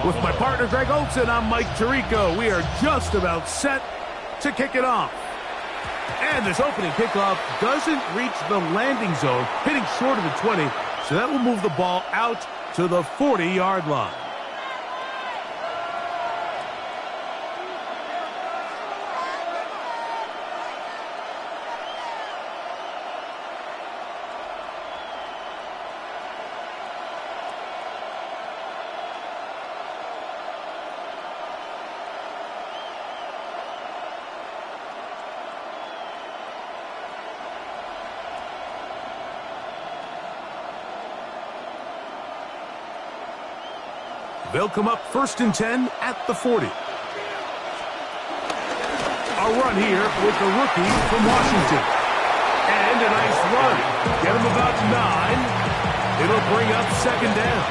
With my partner, Greg Olson, I'm Mike Tirico. We are just about set to kick it off. And this opening kickoff doesn't reach the landing zone, hitting short of the 20, so that will move the ball out to the 40-yard line. They'll come up 1st and 10 at the 40. A run here with the rookie from Washington. And a nice run. Get him about 9. It'll bring up 2nd down.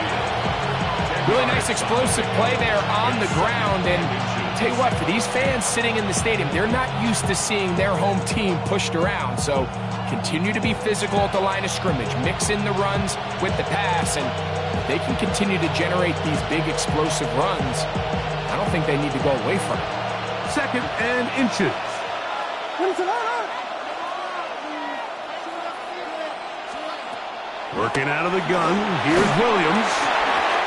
Really nice explosive play there on the ground. And I'll tell you what, for these fans sitting in the stadium, they're not used to seeing their home team pushed around. So continue to be physical at the line of scrimmage. Mix in the runs with the pass, and they can continue to generate these big explosive runs. I don't think they need to go away from it. 2nd and inches. Working out of the gun. Here's Williams.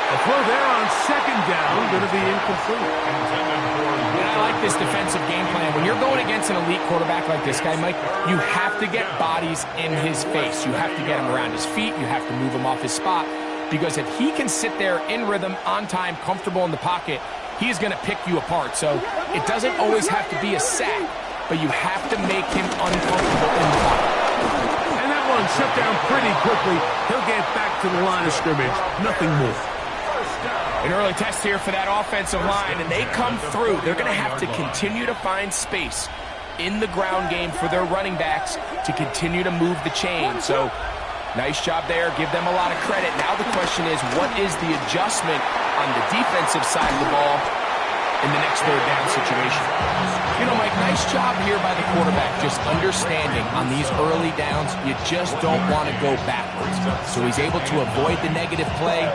A throw there on 2nd down, going to be incomplete. And I like this defensive game plan. When you're going against an elite quarterback like this guy, Mike, you have to get bodies in his face. You have to get him around his feet. You have to move him off his spot. Because if he can sit there in rhythm, on time, comfortable in the pocket, he is going to pick you apart. So it doesn't always have to be a sack, but you have to make him uncomfortable in the pocket. And that one shut down pretty quickly. He'll get back to the line of scrimmage. Nothing more. An early test here for that offensive line, and they come through. They're going to have to continue to find space in the ground game for their running backs to continue to move the chain. So nice job there. Give them a lot of credit. Now the question is, what is the adjustment on the defensive side of the ball in the next 3rd down situation? You know, Mike, nice job here by the quarterback, just understanding on these early downs, you just don't want to go backwards. So he's able to avoid the negative play,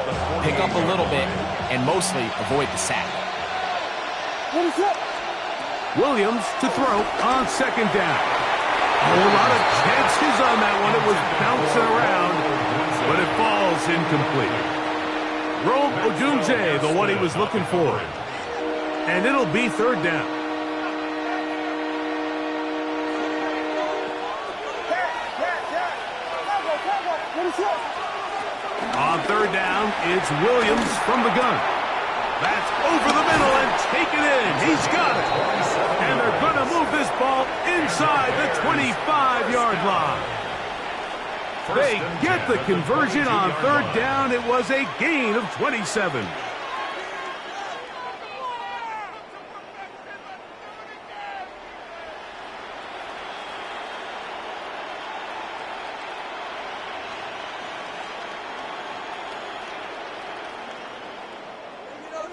pick up a little bit, and mostly avoid the sack. Williams to throw on 2nd down. A whole lot of chances on that one. It was bouncing around, but it falls incomplete. Rome Odunze, the one he was looking for. And it'll be 3rd down. On 3rd down, it's Williams from the gun. That's over the middle and taken in. He's got it. And they're going to move this ball inside the 25-yard line. They get the conversion on 3rd down. It was a gain of 27.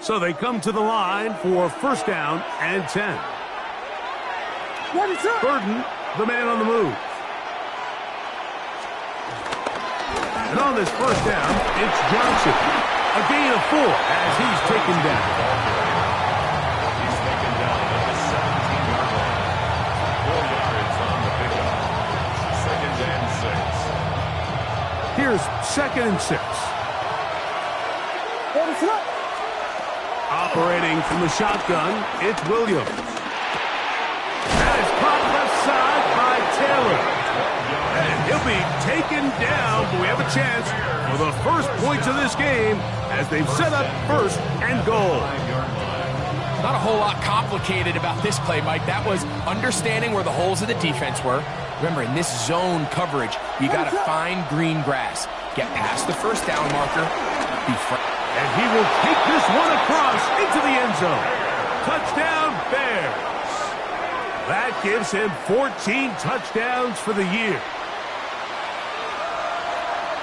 So they come to the line for 1st down and 10. Burden, the man on the move. And on this 1st down, it's Johnson. A gain of 4 as he's taken down. He's taken down at the 17-yard line. 4 yards on the pickup. 2nd and 6. Here's 2nd and 6. Operating from the shotgun, it's Williams. That is caught left side by Taylor. And he'll be taken down, but we have a chance for the first points of this game as they've set up 1st and goal. Not a whole lot complicated about this play, Mike. That was understanding where the holes of the defense were. Remember, in this zone coverage, you got to find green grass. Get past the 1st down marker. And he will take this one across into the end zone. Touchdown, Bears. That gives him 14 touchdowns for the year.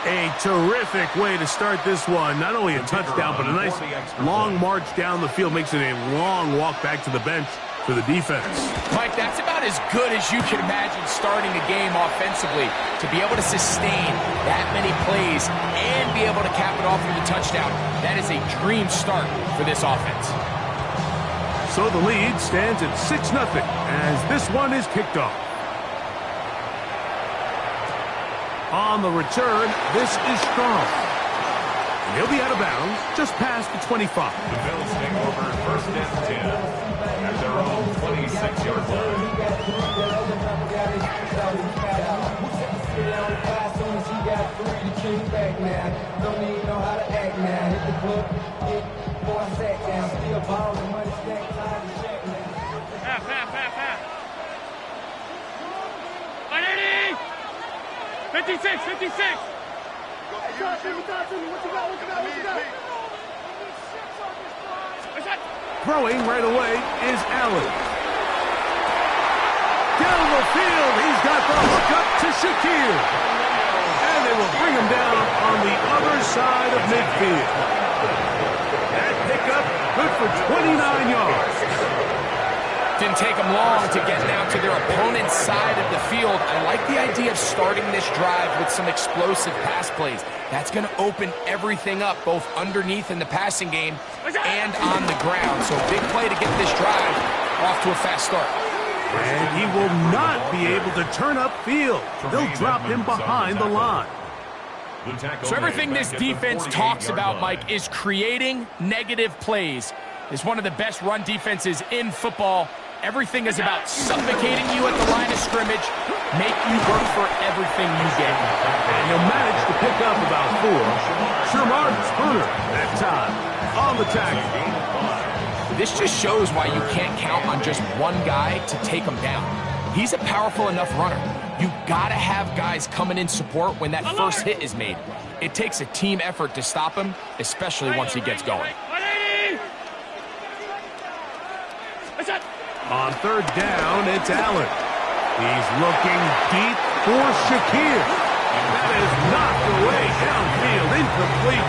A terrific way to start this one. Not only a touchdown, but a nice long march down the field. Makes it a long walk back to the bench for the defense. Mike, that's about as good as you can imagine starting a game offensively. To be able to sustain that many plays and be able to cap it off with a touchdown, that is a dream start for this offense. So the lead stands at 6-0 as this one is kicked off. On the return, this is Strong. And he'll be out of bounds just past the 25. The Bills take over first and 10 at their own 26-yard line. Half. 180! 56! Throwing right away is Allen. Down the field, he's got the hook up to Shakir. And they will bring him down on the other side of midfield. That pickup, good for 29 yards. Didn't take them long to get down to their opponent's side of the field. I like the idea of starting this drive with some explosive pass plays. That's going to open everything up, both underneath in the passing game and on the ground. So big play to get this drive off to a fast start. And he will not be able to turn upfield. They'll drop him behind the line. So everything this defense talks about, Mike, is creating negative plays. It's one of the best run defenses in football. Everything is about suffocating you at the line of scrimmage, make you work for everything you get. And he'll manage to pick up about 4. Sherman Spooner that time on the tackle. This just shows why you can't count on just one guy to take him down. He's a powerful enough runner. You gotta have guys coming in support when that first hit is made. It takes a team effort to stop him, especially once he gets going. On third down, it's Allen. He's looking deep for Shakir. That is knocked away downfield, incomplete.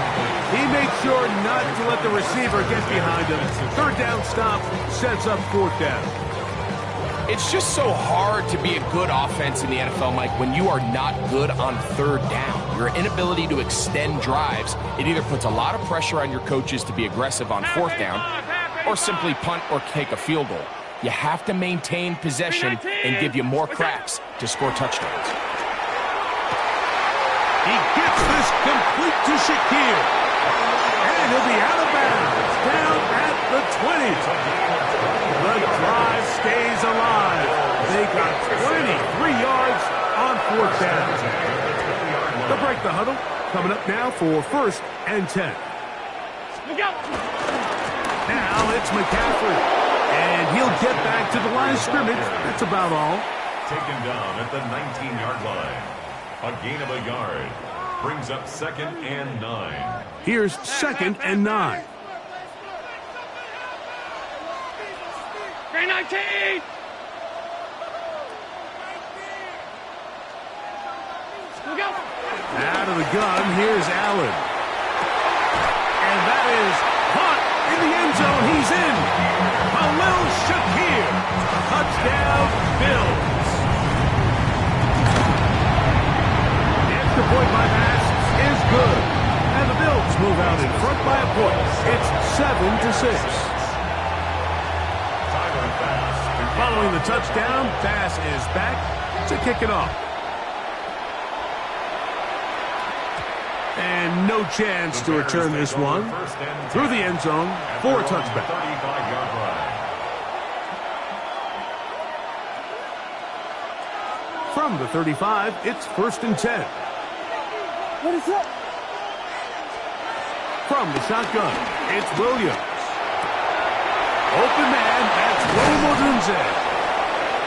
He made sure not to let the receiver get behind him. Third down stop sets up fourth down. It's just so hard to be a good offense in the NFL, Mike, when you are not good on third down. Your inability to extend drives, it either puts a lot of pressure on your coaches to be aggressive on fourth down or simply punt or take a field goal. You have to maintain possession and give you more cracks to score touchdowns. He gets this complete to Shakir. And he'll be out of bounds, down at the 20. The drive stays alive. They got 23 yards on fourth down. They'll break the huddle. Coming up now for first and 10. Now it's McCaffrey. And he'll get back to the line of scrimmage. That's about all. Taken down at the 19-yard line. A gain of a yard. Brings up 2nd and 9. Here's 2nd and 9. 319! Out of the gun, here's Allen. And that is caught in the end zone. He's in. Khalil Shakir. Touchdown, Bills. The extra point by Bass is good. And the Bills move out in front by a point. It's 7-6. Following the touchdown, Bass is back to kick it off. And no chance to return this one through the end zone for a touchback. 35-yard line. From the 35, it's 1st and 10. What is that? From the shotgun, it's Williams. Open man, that's Williams.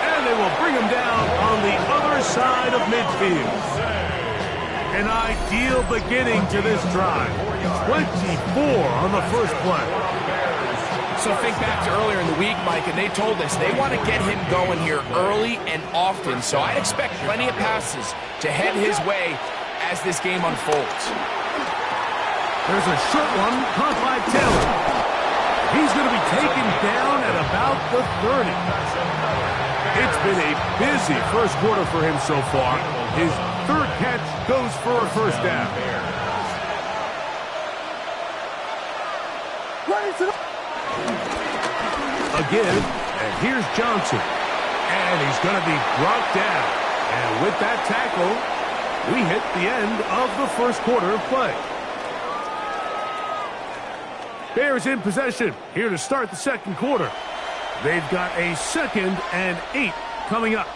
And they will bring him down on the other side of midfield. An ideal beginning to this drive. 24 on the first play. So think back to earlier in the week, Mike, and they told us they want to get him going here early and often. So I expect plenty of passes to head his way as this game unfolds. There's a short one caught by Taylor. He's going to be taken down at about the the 30. It's been a busy first quarter for him so far. His third catch goes for a first down. Again, and here's Johnson. And he's going to be brought down. And with that tackle, we hit the end of the first quarter of play. Bears in possession here to start the second quarter. They've got a 2nd and 8 coming up.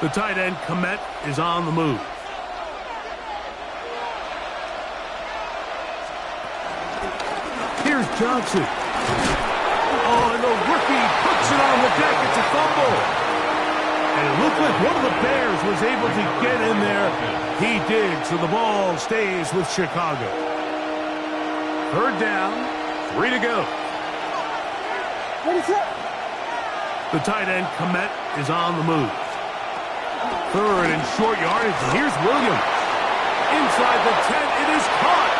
The tight end, Komet, is on the move. Here's Johnson. Oh, and the rookie puts it on the deck. It's a fumble. And it looked like one of the Bears was able to get in there. He did, so the ball stays with Chicago. 3rd down, 3 to go. The tight end, Komet, is on the move. 3rd and short yardage. Here's Williams. Inside the 10, it is caught.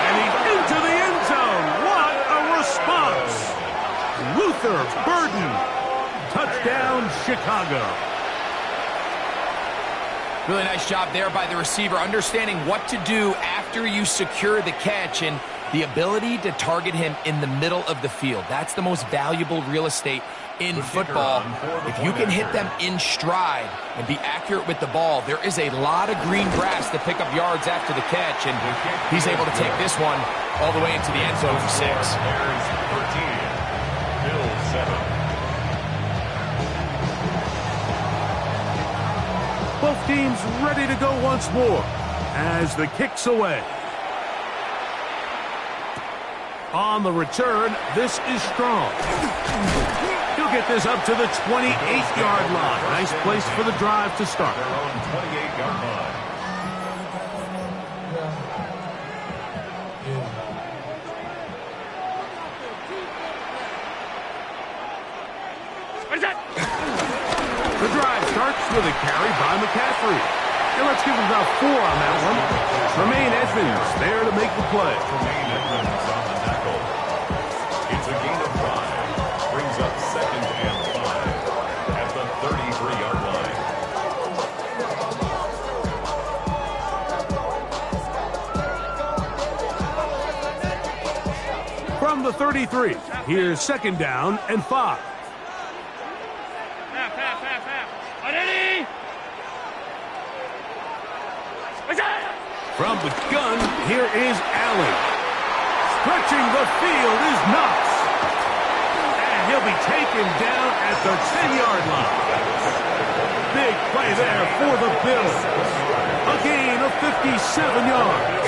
And he's into the end zone. What a response. Luther Burden. Touchdown, Chicago. Really nice job there by the receiver, understanding what to do after you secure the catch and the ability to target him in the middle of the field. That's the most valuable real estate in football. If you can hit them in stride and be accurate with the ball, there is a lot of green grass to pick up yards after the catch, and he's able to take this one all the way into the end zone for 6. Bears 13, Bills 7. Both teams ready to go once more as the kick's away. On the return, this is Strong. He'll get this up to the 28-yard line. Nice place for the drive to start. Their own 28-yard line. What is that? The drive starts with a carry by McCaffrey. And let's give him about 4 on that one. Tremaine Edmonds there to make the play. Tremaine Edmonds on the tackle. It's a gain of 5. Brings up 2nd and 5 at the 33-yard line. From the 33, here's 2nd down and 5. From the gun, here is Allen. Stretching the field is Knox. And he'll be taken down at the 10-yard line. Big play there for the Bills. A gain of 57 yards.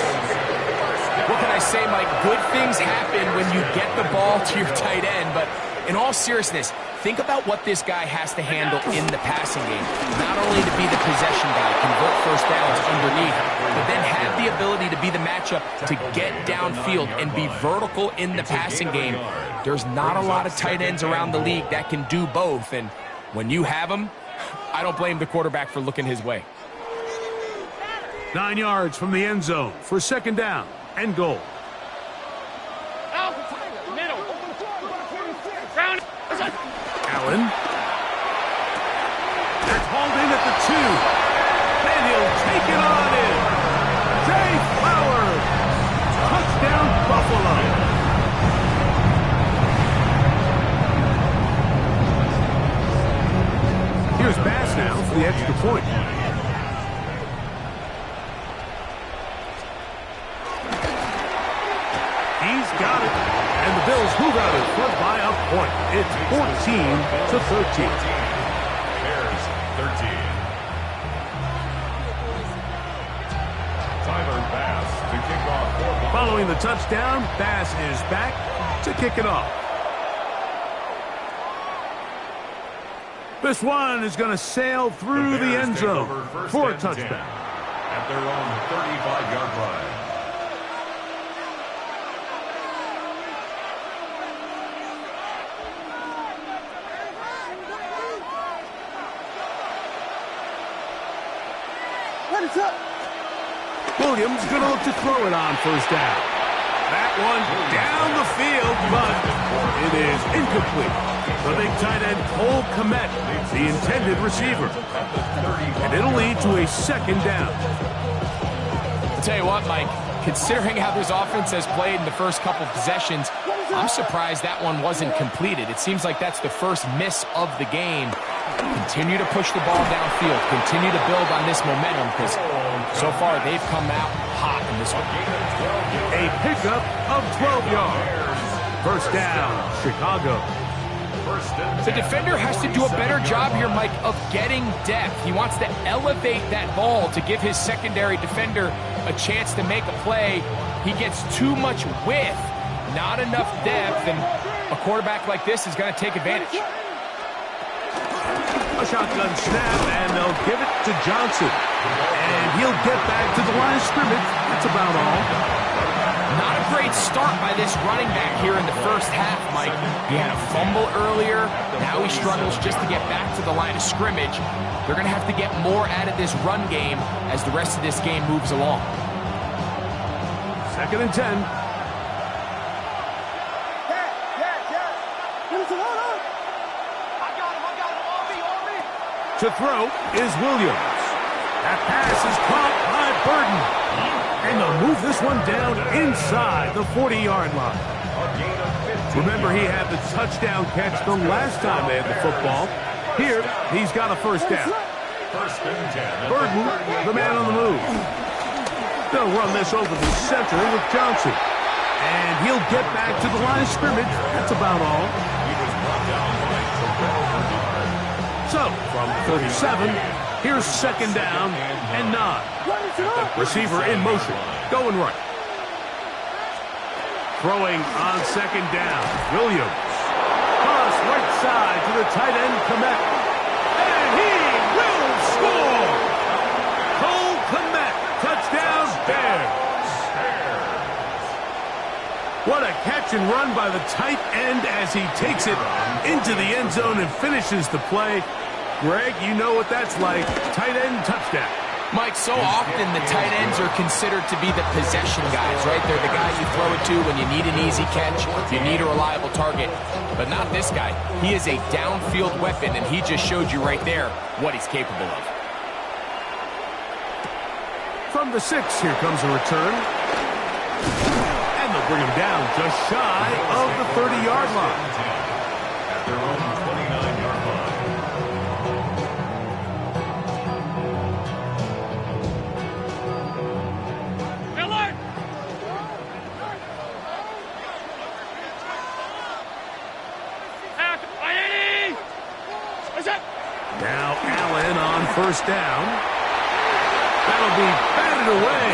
What can I say, Mike? Good things happen when you get the ball to your tight end, but in all seriousness, think about what this guy has to handle in the passing game. Not only to be the possession guy, convert first downs underneath, but then have the ability to be the matchup to get downfield and be vertical in the passing game. There's not a lot of tight ends around the league that can do both, and when you have them, I don't blame the quarterback for looking his way. 9 yards from the end zone for 2nd down and goal. Middle. Ground. Allen. They're called in at the 2. And he'll take it on in. Jay Flowers. Touchdown, Buffalo. Here's Bass now for the extra point. He's got it. And the Bills move out in front by a point. It's 14-13. Bears 13. Tyler Bass to kick off for Buffalo. Following the touchdown, Bass is back to kick it off. This one is going to sail through the end zone for a touchdown. At their own 35-yard line. Williams going to look to throw it on first down. That one down the field, but it is incomplete. The big tight end, Cole Kmet, the intended receiver. And it'll lead to a second down. I'll tell you what, Mike, considering how this offense has played in the first couple possessions, I'm surprised that one wasn't completed. It seems like that's the first miss of the game. Continue to push the ball downfield. Continue to build on this momentum because so far they've come out hot in this one. A pickup of 12 yards. First down, Chicago. The defender has to do a better job here, Mike, of getting depth. He wants to elevate that ball to give his secondary defender a chance to make a play. He gets too much width, not enough depth, and a quarterback like this is going to take advantage. A shotgun snap, and they'll give it to Johnson. And he'll get back to the line of scrimmage. That's about all. Not a great start by this running back here in the first half, Mike. He had a fumble earlier. Now he struggles just to get back to the line of scrimmage. They're going to have to get more out of this run game as the rest of this game moves along. 2nd and 10. To throw is Williams. That pass is caught by Burden. And they'll move this one down inside the 40-yard line. Remember, he had the touchdown catch the last time they had the football. Here, he's got a first down. Burden, the man on the move. They'll run this over the center with Johnson. And he'll get back to the line of scrimmage. That's about all. So, from 37, here's 2nd down and 9. Receiver in motion, going right. Throwing on 2nd down, Williams. Cross right side to the tight end, Kmet. And he will score! Cole Kmet, touchdown, Bears. What a catch and run by the tight end as he takes it into the end zone and finishes the play. Greg, you know what that's like. Tight end touchdown. Mike, so often the tight ends are considered to be the possession guys, right? They're the guys you throw it to when you need an easy catch, you need a reliable target. But not this guy. He is a downfield weapon, and he just showed you right there what he's capable of. From the 6, here comes a return. And they'll bring him down just shy of the 30-yard line. At their own 29-yard line. Now Allen on first down. That'll be batted away.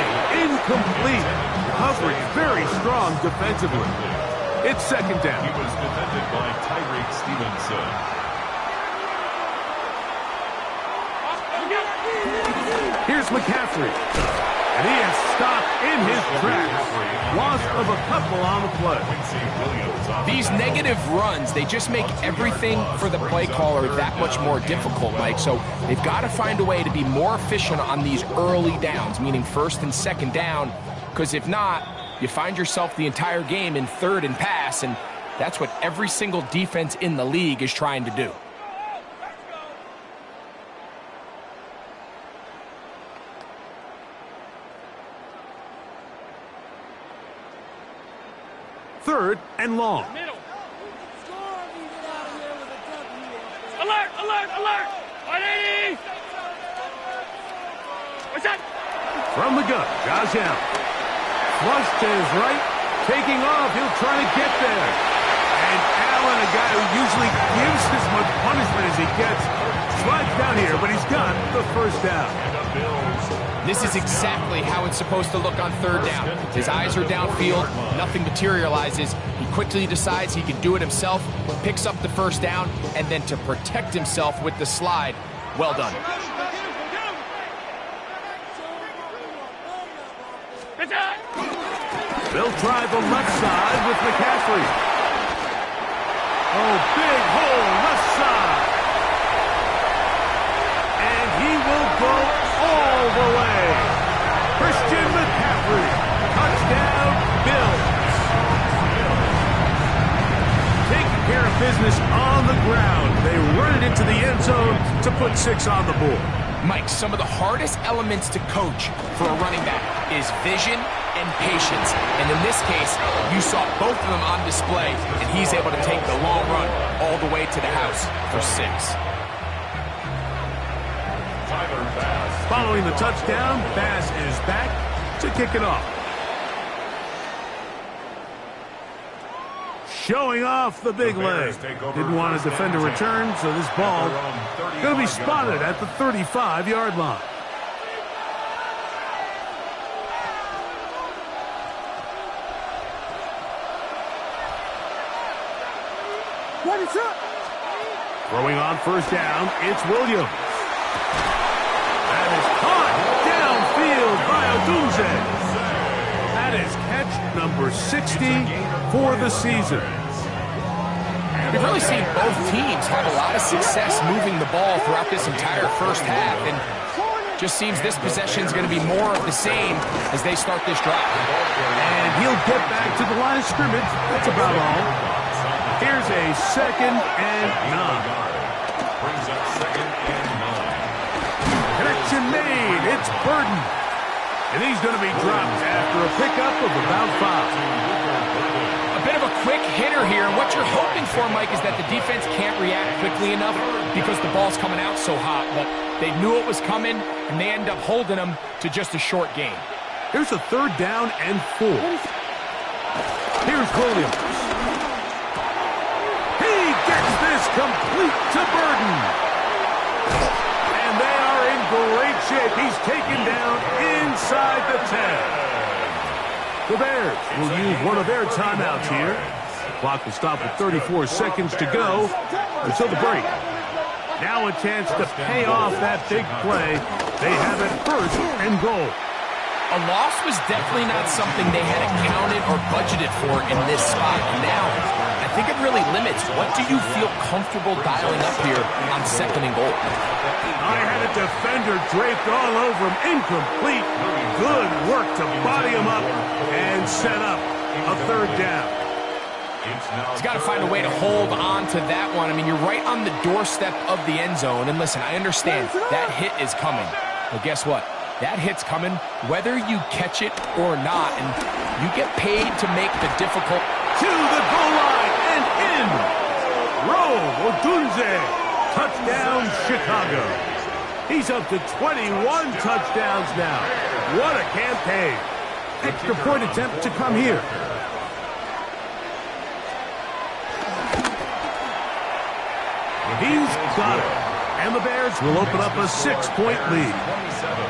Incomplete. Coverage very strong defensively. It's 2nd down. He was defended by Tyreek Stevenson. Here's McCaffrey. And he is stopped in his tracks. Loss of a couple on the play. These negative runs, they just make everything for the play caller that much more difficult, Mike. So they've got to find a way to be more efficient on these early downs, meaning 1st and 2nd down, because if not, you find yourself the entire game in 3rd and pass, and that's what every single defense in the league is trying to do. Third and long. Alert! Alert! Alert! 180! What's that? From the gun, Josh Allen. Flush to his right. Taking off. He'll try to get there. And Allen, a guy who usually gives as much punishment as he gets, slides down here, but he's got the first down. This is exactly how it's supposed to look on 3rd down. His eyes are downfield, nothing materializes. He quickly decides he can do it himself, picks up the first down, and then to protect himself with the slide, well done. They'll try the left side with McCaffrey. Oh, big hole left side. And he will go all the way. put 6 on the board. Mike, some of the hardest elements to coach for a running back is vision and patience. And in this case, you saw both of them on display, and he's able to take the long run all the way to the house for 6. Following the touchdown, Bass is back to kick it off. Showing off the big leg. Didn't want to defend a return, so this ball going to be spotted at the 35-yard line. What is up? Throwing on first down, it's Williams. That is caught downfield by Odunze. That is catch number 60 for the season. We've really seen both teams have a lot of success moving the ball throughout this entire first half, and just seems this possession is going to be more of the same as they start this drive. And he'll get back to the line of scrimmage. That's about all. Here's a 2nd and 9. Brings up 2nd and 9. Connection made. It's Burden. And he's going to be dropped after a pickup of about 5. A bit of a quick hitter here. What you're hoping for, Mike, is that the defense can't react quickly enough because the ball's coming out so hot. But they knew it was coming, and they end up holding them to just a short gain. Here's a 3rd down and 4. Here's Williams. He gets this complete to Burden. And they are in great shape. He's taken down inside the 10. The Bears will use one of their timeouts here. The clock will stop with 34 seconds to go until the break. Now a chance to pay off that big play. They have it 1st and goal. A loss was definitely not something they had accounted or budgeted for in this spot. And now, I think it really limits what do you feel comfortable dialing up here on 2nd and goal. I had a defender draped all over him. Incomplete. Good work to body him up and set up a 3rd down. He's got to find a way to hold on to that one. I mean, you're right on the doorstep of the end zone. And listen, I understand that hit is coming. But guess what? That hit's coming whether you catch it or not. And you get paid to make the difficult. To the goal line and in. Rowe Odunze. Touchdown, Chicago. He's up to 21 touchdowns now. What a campaign. Extra point attempt to come here. He's got it. And the Bears will open up a 6-point lead. 27.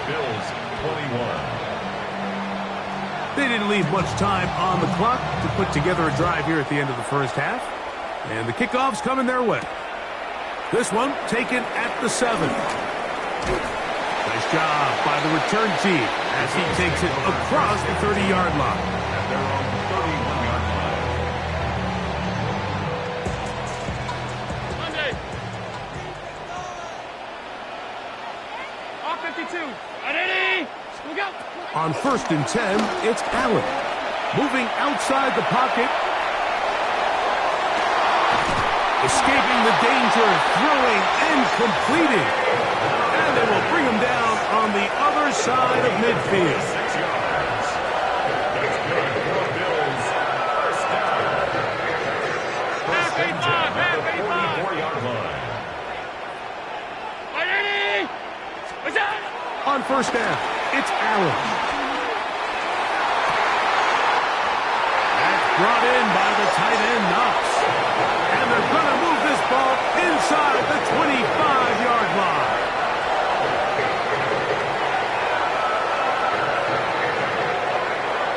Bills 21. They didn't leave much time on the clock to put together a drive here at the end of the first half. And the kickoff's coming their way. This one taken at the 7. Nice job by the return team as he takes it across the 30-yard line. And they're on the 31-yard line. Monday. All 52. Ready? We go. On 1st and 10, it's Allen. Moving outside the pocket. Escaping the danger, throwing and completing. And they will bring him down on the other side of midfield. 6 yards. That's good for the Bills. First down. First and 10 at the 44-yard line. Ready? What's that? On 1st down, it's Allen. That's brought in by the tight end, Knox. And they're going to move this ball inside the 25-yard line.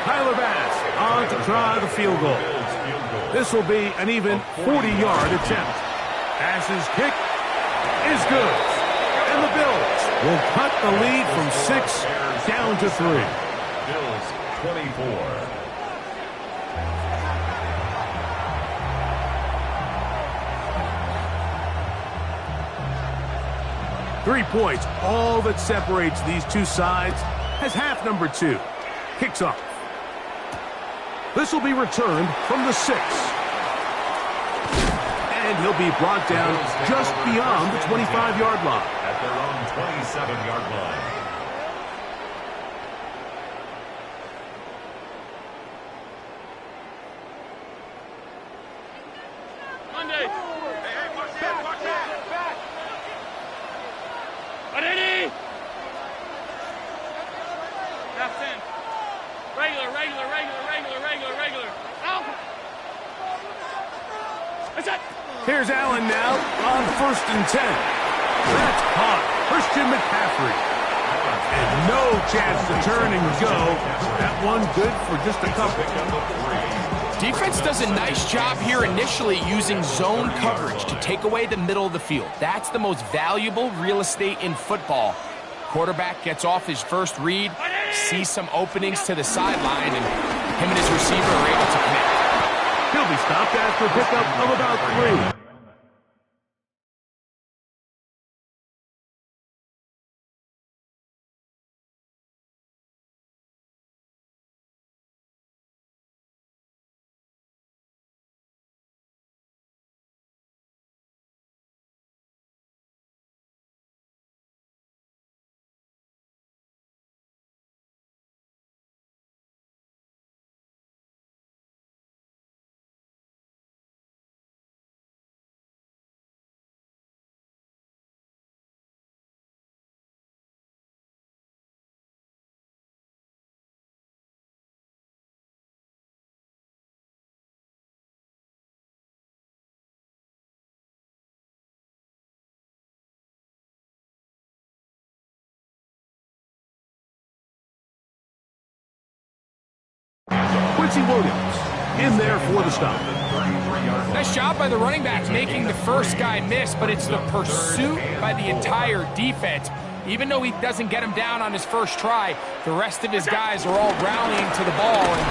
Tyler Bass on to try the field goal. This will be an even 40-yard attempt. Bass's kick is good. And the Bills will cut the lead from 6 down to 3. Bills 24. 3 points, all that separates these two sides, as half number 2 kicks off. This will be returned from the 6. And he'll be brought down just beyond the 25-yard line. At their own 27-yard line. Monday. Hey, watch that, watch that. Back. Ready? Half 10. Regular. Out. That's it. Here's Allen now on 1st and 10. That's caught. Christian McCaffrey. And no chance to turn and go. That one good for just a couple. Defense does a nice job here initially using zone coverage to take away the middle of the field. That's the most valuable real estate in football. Quarterback gets off his first read, sees some openings to the sideline, and him and his receiver are able to connect. He'll be stopped after a pickup of about 3. Quincy Williams in there for the stop. Nice job by the running backs making the first guy miss, but it's the pursuit by the entire defense. Even though he doesn't get him down on his first try, the rest of his guys are all rallying to the ball, and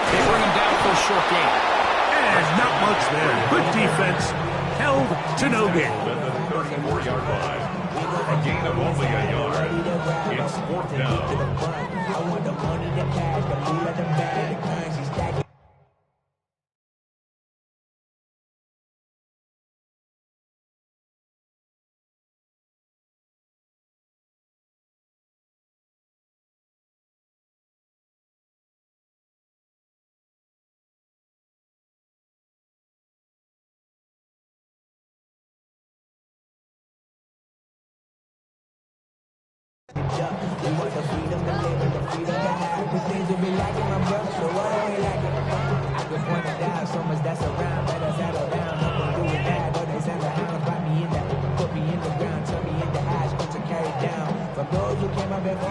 they bring him down for a short gain. And not much there. Good defense. Held to no gain. At the 34-yard line. A gain of only a yard. It's 4th down.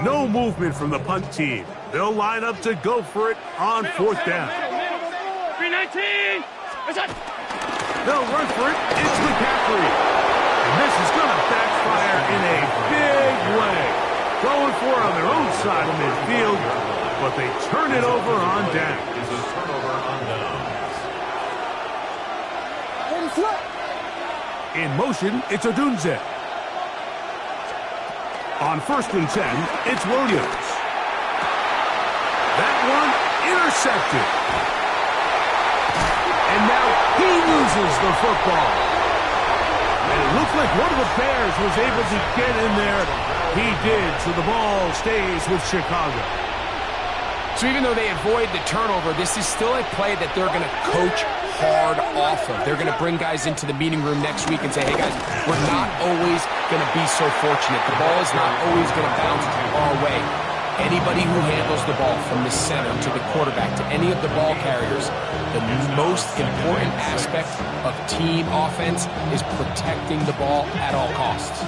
No movement from the punt team. They'll line up to go for it on 4th down. 319. That's it. They'll run for it. It's McCaffrey. And this is going to backfire in a big way. Going for it on their own side of midfield, but they turn it over on down. Is a turnover on downs. In motion, it's Odunze. On 1st and 10, it's Williams. That one intercepted. And now he loses the football. And it looks like one of the Bears was able to get in there. He did, so the ball stays with Chicago. So even though they avoid the turnover, this is still a play that they're going to coach hard off of. They're going to bring guys into the meeting room next week and say, hey guys, we're not always going to be so fortunate. The ball is not always going to bounce our way. Anybody who handles the ball from the center to the quarterback to any of the ball carriers, the most important aspect of team offense is protecting the ball at all costs.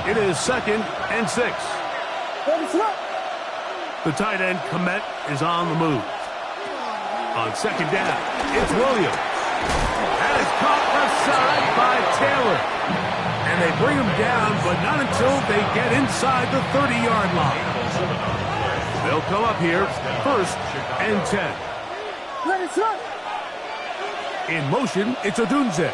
It is 2nd and 6. The tight end, Komet, is on the move. On 2nd down, it's Williams. That is caught left side by Taylor. And they bring him down, but not until they get inside the 30-yard line. They'll come up here, 1st and 10. In motion, it's Odunze.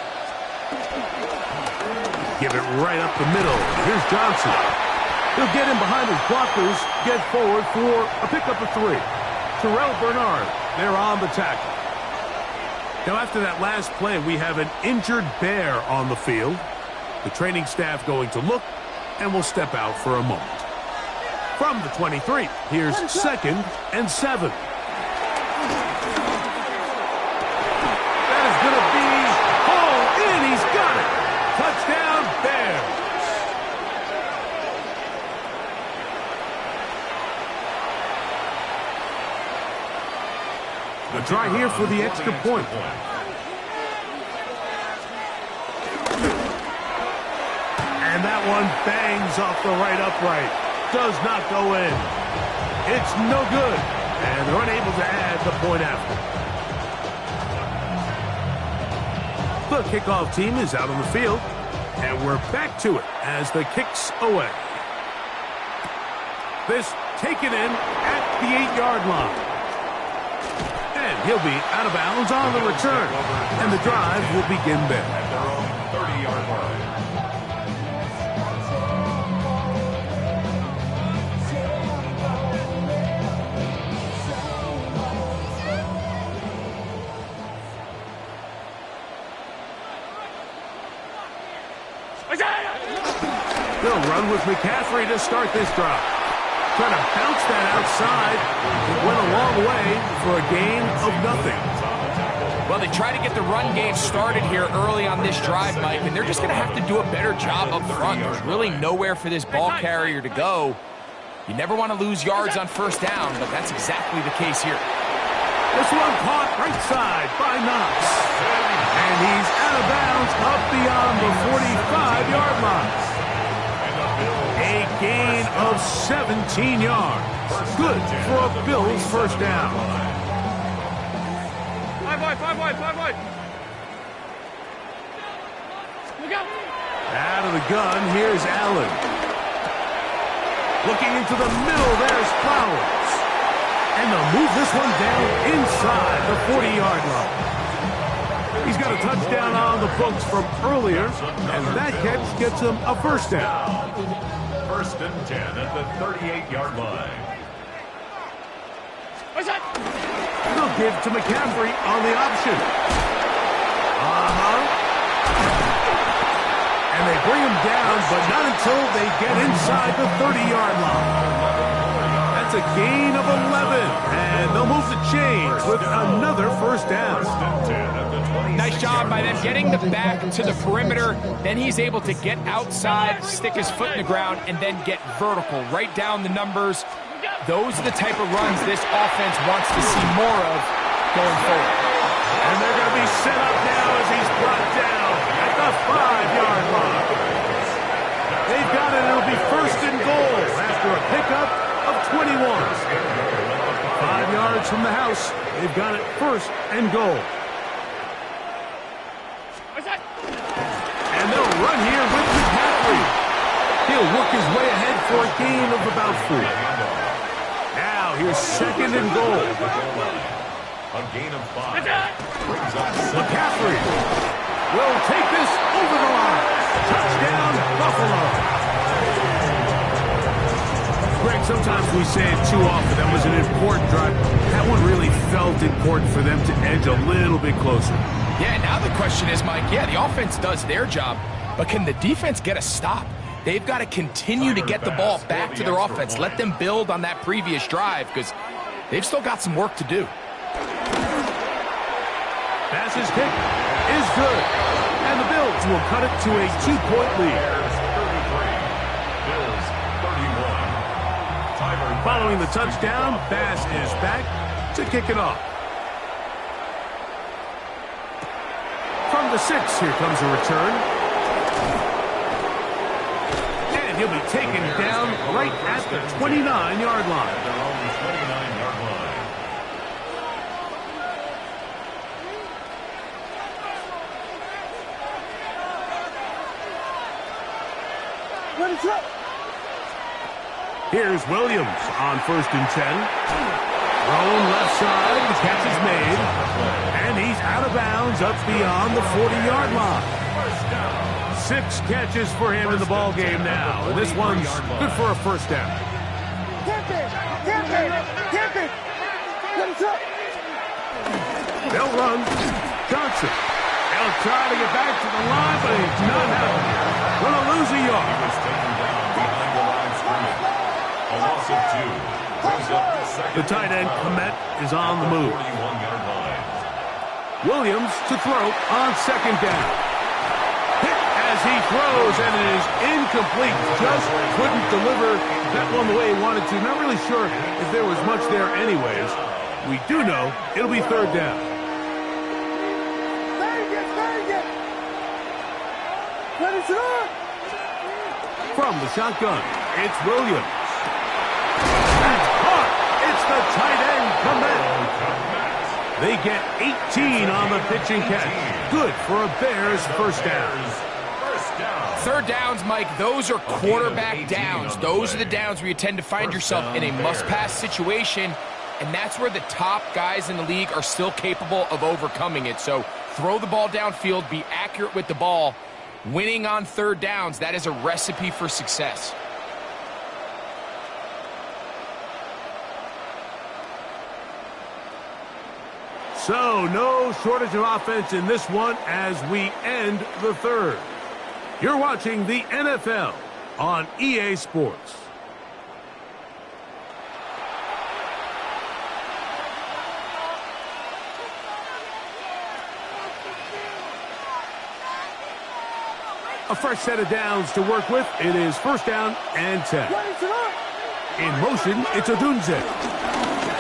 Give it right up the middle. Here's Johnson. He'll get in behind his blockers, get forward for a pickup of 3. Terrell Bernard, they're on the tackle. Now, after that last play, we have an injured bear on the field. The training staff going to look, and will step out for a moment. From the 23, here's 2nd and 7. That is going to be hauled in. He's got it. Touchdown, Bears. The try here for the extra point. And that one bangs off the right upright. Does not go in. It's no good. And they're unable to add the point after. The kickoff team is out on the field. And we're back to it as the kick's away. This taken in at the 8-yard line. And he'll be out of bounds on the return. And the drive will begin there. At their own 30-yard line. They'll run with McCaffrey to start this drive. Trying to bounce that outside. It went a long way for a gain of nothing. Well, they try to get the run game started here early on this drive, Mike, and they're just going to have to do a better job up front. There's really nowhere for this ball carrier to go. You never want to lose yards on first down, but that's exactly the case here. This one caught right side by Knox. And he's out of bounds up beyond the 45-yard line. A gain of 17 yards. Good for a Bills first down. 5 wide. Look out. Out of the gun, here's Allen. Looking into the middle, there's Flowers. And they'll move this one down inside the 40-yard line. He's got a touchdown on the books from earlier, and that catch gets him a first down. 1st and 10 at the 38-yard line. They'll give to McCaffrey on the option. And they bring him down, but not until they get inside the 30-yard line. That's a gain of 11, and they'll move the chains with another first down. 1st and 10 at the 26. Nice job by them getting the back to the perimeter. Then he's able to get outside, stick his foot in the ground, and then get vertical. Right down the numbers. Those are the type of runs this offense wants to see more of going forward. And they're going to be set up now as he's brought down at the 5-yard line. They've got it. It'll be 1st and goal after a pickup of 21. 5 yards from the house. They've got it 1st and goal. And they'll run here with McCaffrey. He'll work his way ahead for a gain of about 4. Now here's 2nd and goal. A gain of 5. Brings up McCaffrey will take this over the line. Touchdown, Buffalo. Greg, sometimes we say it too often. That was an important drive. That one really felt important for them to edge a little bit closer. Yeah, now the question is, Mike, the offense does their job, but can the defense get a stop? They've got to continue to get the ball back to their offense. Let them build on that previous drive because they've still got some work to do. Pass's kick is good. And the Bills will cut it to a 2-point lead. Bills 31. Following the touchdown, Bass is back to kick it off. From the 6, here comes a return. And he'll be taken down right at the 29-yard line. Their own 29-yard line. Here's Williams on 1st and 10. Thrown left side, the catch is made. And he's out of bounds up beyond the 40-yard line. 6 catches for him in the ball game now. And this one's good for a first down. They'll run. Johnson. He'll try to get back to the line, but he's not happening. Gonna lose a yard. He was taken down behind the line scrimmage. A loss of 2. Brings up the second. The tight end, Komet, is on the move. 41-yard line. Williams to throw on second down. Hit as he throws, and it is incomplete. Just couldn't deliver that one the way he wanted to. Not really sure if there was much there anyways. We do know it'll be third down. From the shotgun, it's Williams. That's caught. It's the tight end, Komet. They get 18 on the pitch and catch. Good for a Bears first down. Third downs, Mike, those are quarterback downs. Those are the downs where you tend to find yourself in a must-pass situation, and that's where the top guys in the league are still capable of overcoming it. So throw the ball downfield, be accurate with the ball. Winning on third downs, that is a recipe for success. So no shortage of offense in this one as we end the third. You're watching the NFL on EA Sports. A fresh set of downs to work with. It is first down and 10. In motion, it's Odunze.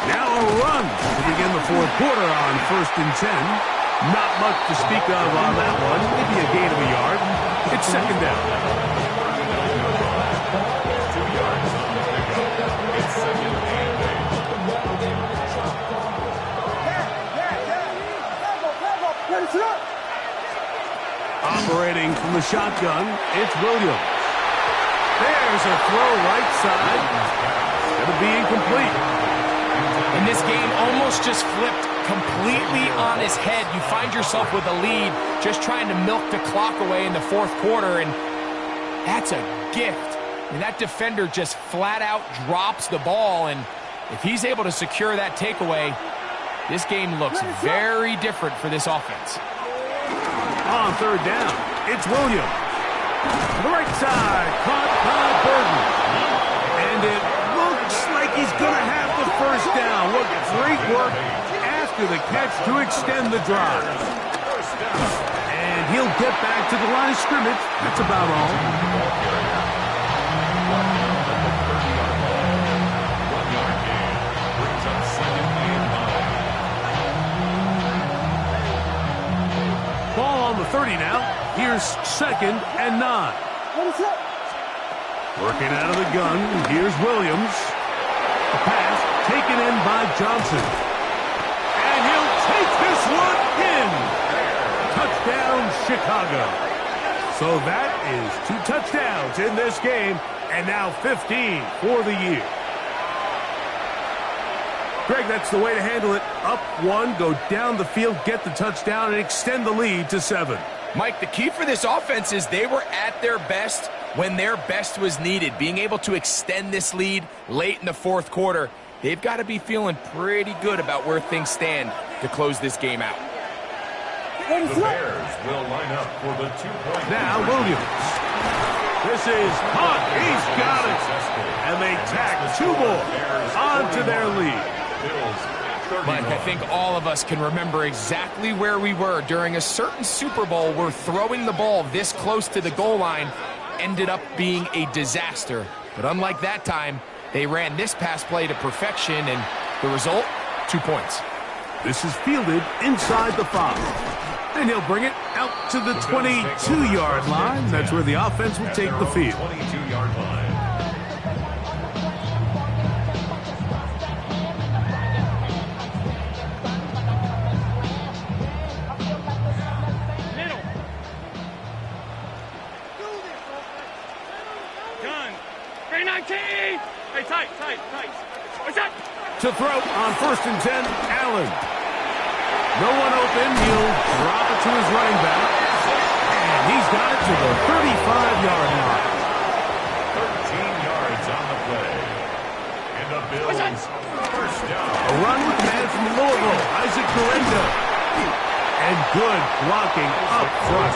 Now a run to begin the fourth quarter on first and 10. Not much to speak of on that one. Maybe a gain of a yard. It's second down. 2 yards on the pickup. It's second and 8. Operating from the shotgun, it's Williams. There's a throw right side. It'll be incomplete. And this game almost just flipped completely on his head. You find yourself with a lead, just trying to milk the clock away in the fourth quarter, and that's a gift. I mean, that defender just flat out drops the ball, and if he's able to secure that takeaway, this game looks very different for this offense. On third down, it's Williams. The right side, caught by Burton. And it looks like he's going to have the first down. What great work after the catch to extend the drive. And he'll get back to the line of scrimmage. That's about all. Ball on the 30 now. Here's second and 9. Working out of the gun. Here's Williams. A pass taken in by Johnson. And he'll take this one in. Touchdown, Chicago. So that is 2 touchdowns in this game, and now 15 for the year. Greg, that's the way to handle it. Up 1, go down the field, get the touchdown, and extend the lead to 7. Mike, the key for this offense is they were at their best when their best was needed. Being able to extend this lead late in the fourth quarter, they've got to be feeling pretty good about where things stand to close this game out. The Bears will line up for the 2-point. Now Williams. This is caught. He's got it. And they tack 2 more onto their lead. But I think all of us can remember exactly where we were during a certain Super Bowl where throwing the ball this close to the goal line ended up being a disaster. But unlike that time, they ran this pass play to perfection, and the result, 2 points. This is fielded inside the 5. And he'll bring it out to the 22-yard line. That's where the offense will take the field. 22-yard line. Hey, tight. What's that? To throw on first and 10, Allen. No one open. He'll drop it to his running back. And he's got it to the 35-yard line. 13 yards on the play. And the Bills first down. A run with the man from Louisville, Isaac Guerrero. And good. blocking up front,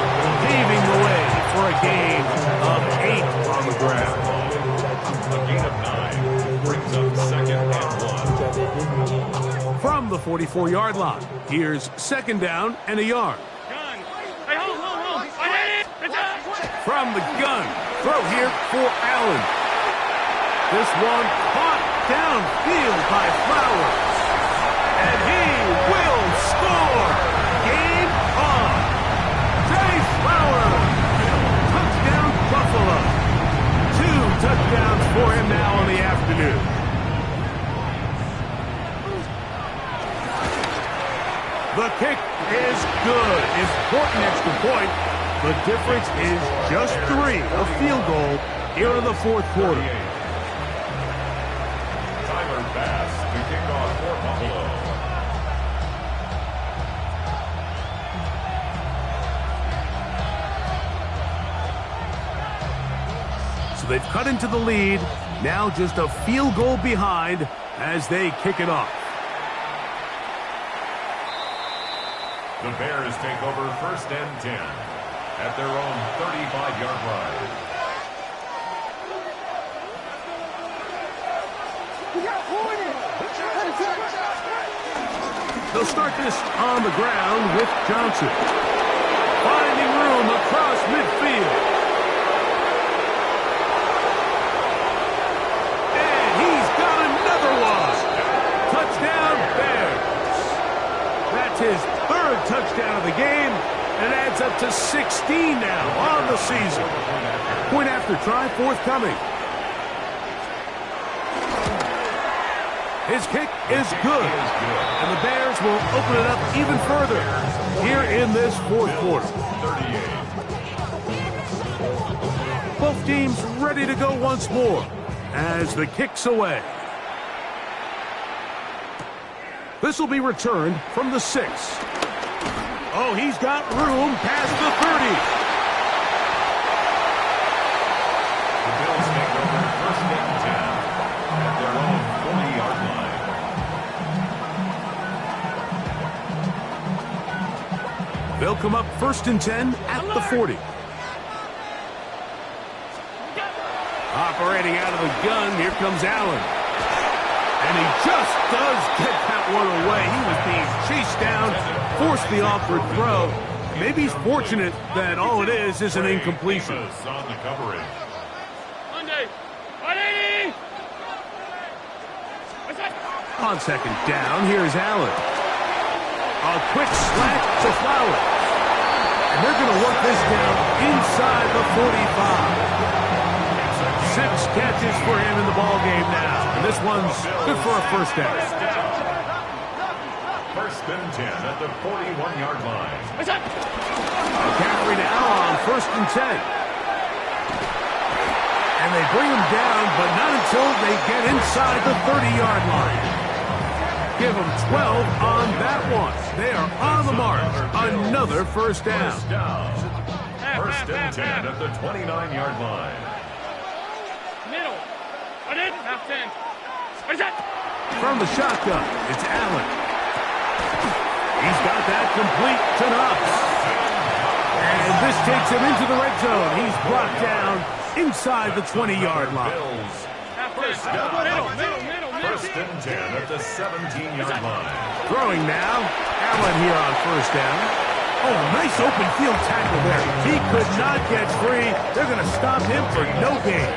paving the way for a gain of 8 on the ground. A gain of 9 brings up second and 1. From the 44-yard line, here's second down and a yard. Hey, hold. I hit it. From the gun, throw here for Allen. This one caught downfield by Flowers. And he will score. Game on. Jay Flowers. Touchdown Buffalo. 2 touchdowns for him now in the afternoon. The kick is good. Important extra point. The difference is just 3. A field goal here in the fourth quarter. Tyler Bass to kick off for Buffalo. So they've cut into the lead. Now just a field goal behind as they kick it off. The Bears take over first and 10 at their own 35-yard line. They'll start this on the ground with Johnson. Finding room across midfield. And he's got another one. Touchdown, Bears. That's his 3rd touchdown of the game, and adds up to 16 now on the season. Point after try forthcoming. His kick is good, and the Bears will open it up even further here in this fourth quarter. 38. Both teams ready to go once more as the kick's away. This will be returned from the 6. Oh, he's got room past the 30. The Bills take over first and 10 at their own 40-yard line. They'll come up first and 10 at the 40. Operating out of the gun, here comes Allen. And he just does get that one away. He was being chased down, forced the awkward throw. Maybe he's fortunate that all it is an incompletion. On the coverage. Monday. 180. On second down, here's Allen. A quick slant to Flowers. And they're going to work this down inside the 45. 6 catches for him in the ball game now. And this one's good for a first down. First and 10 at the 41-yard line. McCaffrey now on first and 10. And they bring him down, but not until they get inside the 30-yard line. Give them 12 on that one. They are on the mark. Another first down. First and 10 at the 29-yard line. Middle. What is half 10? What is that? From the shotgun, it's Allen. He's got that complete to Knox. And this takes him into the red zone. He's brought down inside the 20-yard line. First down. First and 10 at the 17-yard line. Throwing now. Allen here on first down. Oh, nice open field tackle there. He could not get free. They're going to stop him for no gain.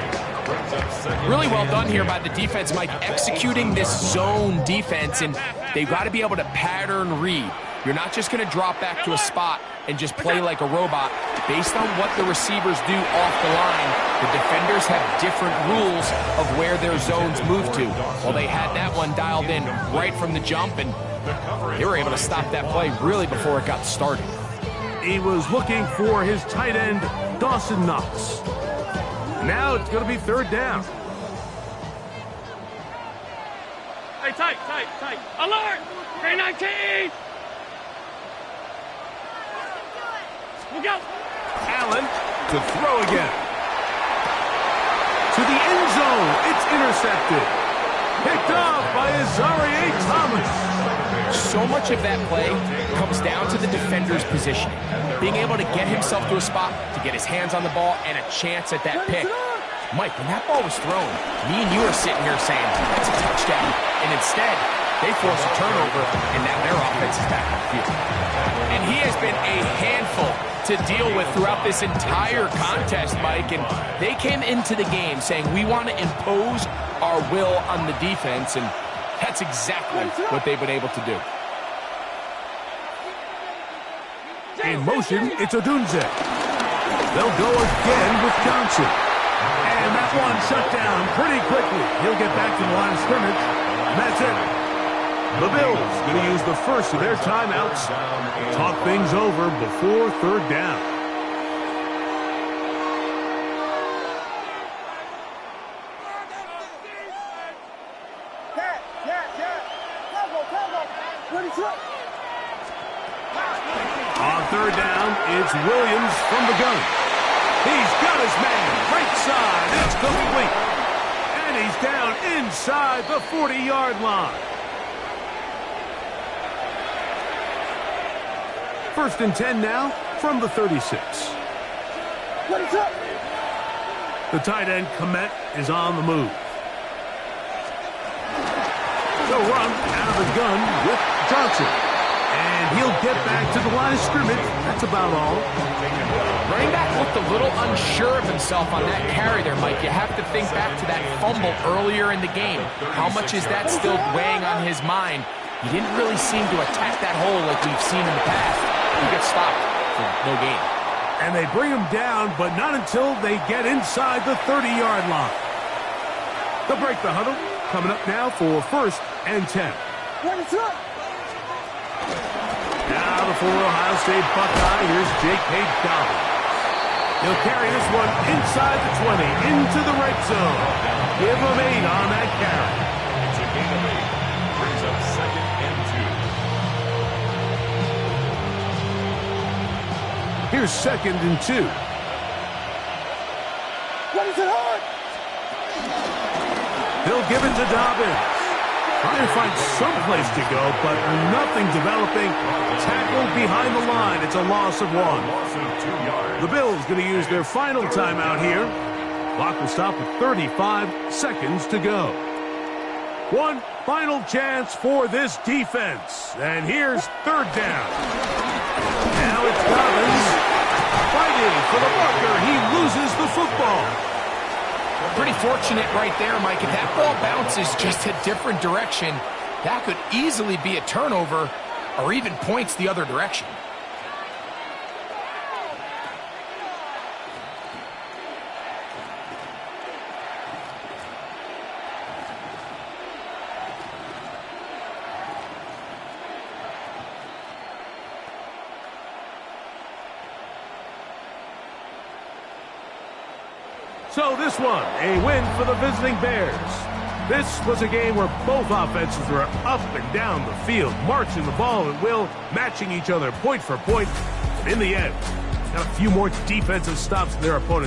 Really well done here by the defense, Mike, executing this zone defense, and they've got to be able to pattern read. You're not just going to drop back to a spot and just play like a robot. Based on what the receivers do off the line, the defenders have different rules of where their zones move to. Well, they had that one dialed in right from the jump, and they were able to stop that play really before it got started. He was looking for his tight end, Dawson Knox. Now it's going to be third down. Hey, tight. Alert! 319! Look out! Allen to throw again. To the end zone. It's intercepted. Picked off by Azareye'h Thomas. So much of that play comes down to the defender's positioning. Being able to get himself to a spot, to get his hands on the ball, and a chance at that pick. Mike, when that ball was thrown, me and you are sitting here saying, that's a touchdown. And instead, they force a turnover, and now their offense is back on the field. And he has been a handful to deal with throughout this entire contest, Mike. And they came into the game saying, we want to impose our will on the defense, and that's exactly what they've been able to do. In motion, it's Odunze. They'll go again with Johnson. And that one shut down pretty quickly. He'll get back to the line of scrimmage. And that's it. The Bills going to use the first of their timeouts. Talk things over before third down. On third down, it's Williams from the gun. He's got his man. Right side. It's complete. And he's down inside the 40-yard line. First and 10 now from the 36. The tight end, Komet, is on the move. They'll run out of the gun with Johnson. And he'll get back to the line of scrimmage. That's about all. Running back looked a little unsure of himself on that carry there, Mike. You have to think back to that fumble earlier in the game. How much is that still weighing on his mind? He didn't really seem to attack that hole like we've seen in the past. He gets stopped for no gain. And they bring him down, but not until they get inside the 30-yard line. They'll break the huddle. Coming up now for first and 10. Now the former Ohio State Buckeye, here's J.K. Dobbins. He'll carry this one inside the 20, into the red zone. Give him 8 on that carry. It's a gain of 8. Brings up second and 2. Here's second and 2. He'll give it to Dobbins. Trying to find some place to go, but nothing developing. Tackled behind the line. It's a loss of 1. Loss of 2 yards. The Bills going to use their final timeout here. Clock will stop with 35 seconds to go. One final chance for this defense. And here's third down. Now it's Dobbins fighting for the marker. He loses the football. Pretty fortunate right there, Mike. If that ball bounces just a different direction, that could easily be a turnover or even points the other direction. So this one, a win for the visiting Bears. This was a game where both offenses were up and down the field, marching the ball at will, matching each other point for point. And in the end, got a few more defensive stops than their opponents.